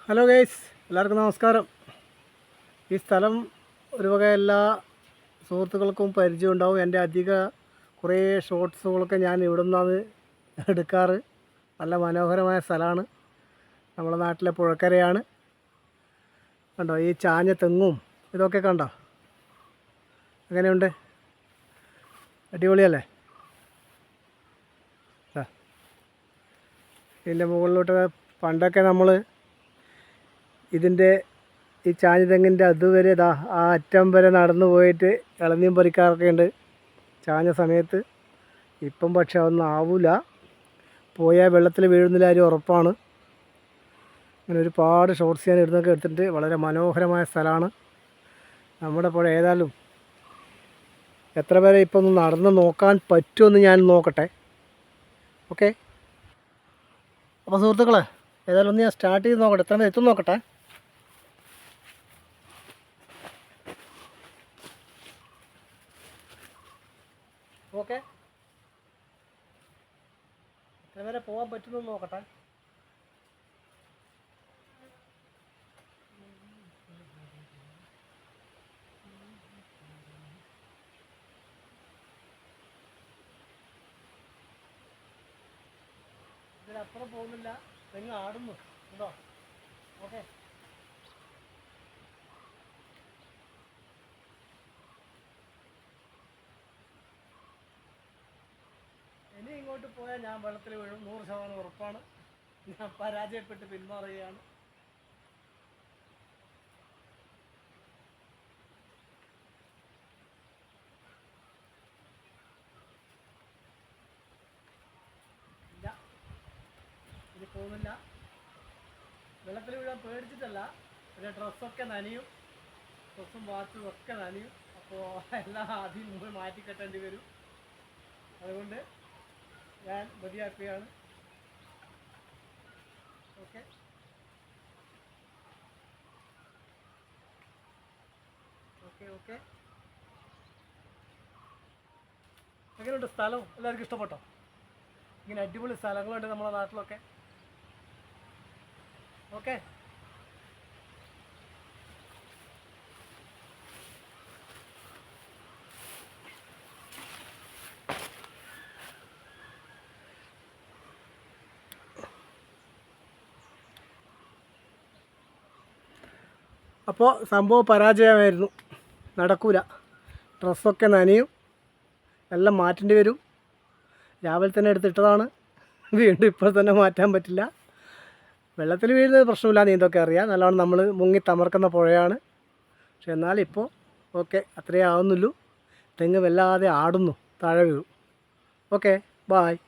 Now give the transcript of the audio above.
Hello guys, എല്ലാവർക്കും നമസ്കാരം. ഈ സ്ഥലം ഒരു വക എല്ലാ സുഹൃത്തുക്കൾക്കും പരിചയം ഉണ്ടാവും. എൻ്റെ കുറേ ഷോർട്സുകളൊക്കെ ഞാൻ ഇവിടെ നിന്നാണ് എടുക്കാറ്. നല്ല മനോഹരമായ സ്ഥലമാണ്. നമ്മുടെ നാട്ടിലെ പുഴക്കരയാണ്. കണ്ടോ ഈ ചാഞ്ഞ തെങ്ങും ഇതൊക്കെ കണ്ടോ? എങ്ങനെയുണ്ട്? അടിപൊളിയല്ലേ? ഇതിൻ്റെ മുകളിലോട്ട് പണ്ടൊക്കെ നമ്മൾ ഇതിൻ്റെ ഈ ചാഞ്ഞ തെങ്ങിൻ്റെ അതുവരെ ആ അറ്റം വരെ നടന്നു പോയിട്ട് ഇളനീം പറിക്കാറൊക്കെ ഉണ്ട് ചാഞ്ഞ സമയത്ത്. ഇപ്പം പക്ഷെ അതൊന്നും ആവില്ല. പോയാൽ വെള്ളത്തിൽ വീഴുന്നില്ല, കാര്യം ഉറപ്പാണ്. അങ്ങനെ ഒരുപാട് ഷോർട്സ് ഞാൻ എടുത്തിട്ട് വളരെ മനോഹരമായ സ്ഥലമാണ് നമ്മുടെ പുഴ. ഏതായാലും എത്ര പേരെ ഇപ്പം ഒന്ന് നടന്ന് നോക്കാൻ പറ്റുമെന്ന് ഞാൻ നോക്കട്ടെ. ഓക്കെ, അപ്പോൾ സുഹൃത്തുക്കളെ, ഏതായാലും ഒന്ന് ഞാൻ സ്റ്റാർട്ട് ചെയ്ത് നോക്കട്ടെ, എത്ര പേര് എത്തും നോക്കട്ടെ. ഓക്കെ, എത്ര പേരെ പോകാൻ പറ്റുമെന്ന് നോക്കട്ടെ. ഇതിനപ്പുറം പോകുന്നില്ല, തെങ്ങ് ആടുന്നു കേട്ടോ. ഓക്കെ, ഇനി ഇങ്ങോട്ട് പോയാൽ ഞാൻ വെള്ളത്തിൽ വീഴും, 100% ഉറപ്പാണ്. ഞാൻ പരാജയപ്പെട്ട് പിന്മാറുകയാണ്. ഇല്ല, ഇനി പോകുന്നില്ല. വെള്ളത്തിൽ വീഴാൻ പേടിച്ചിട്ടല്ല, പിന്നെ ഡ്രസ്സൊക്കെ നനയും, ഡ്രസ്സും വാച്ചും ഒക്കെ നനയും. അപ്പോൾ എല്ലാം ആദ്യം മുമ്പ് മാറ്റി കെട്ടേണ്ടി വരും. അതുകൊണ്ട് ഞാൻ മതിയാക്കുകയാണ്. Okay, okay okay. എങ്ങനെയുണ്ട് സ്ഥലം? എല്ലാവർക്കും ഇഷ്ടപ്പെട്ടോ? ഇങ്ങനെ അടിപൊളി സ്ഥലങ്ങളുണ്ട് നമ്മുടെ നാട്ടിലൊക്കെ. ഓക്കെ, അപ്പോൾ സംഭവം പരാജയമായിരുന്നു. നടക്കൂല, ഡ്രസ്സൊക്കെ നനയും, എല്ലാം മാറ്റേണ്ടി വരും. രാവിലെ തന്നെ എടുത്തിട്ടതാണ്, വീണ്ടും ഇപ്പോൾ തന്നെ മാറ്റാൻ പറ്റില്ല. വെള്ളത്തിൽ വീഴുന്നത് പ്രശ്നമില്ല, നീന്തൊക്കെ അറിയാം, നല്ലോണം നമ്മൾ മുങ്ങി തമർക്കുന്ന പുഴയാണ്. പക്ഷെ എന്നാലിപ്പോൾ ഓക്കെ, അത്രയേ ആവുന്നുള്ളൂ. തെങ്ങ് വല്ലാതെ ആടുന്നു, താഴെ വീഴും. Okay, bye.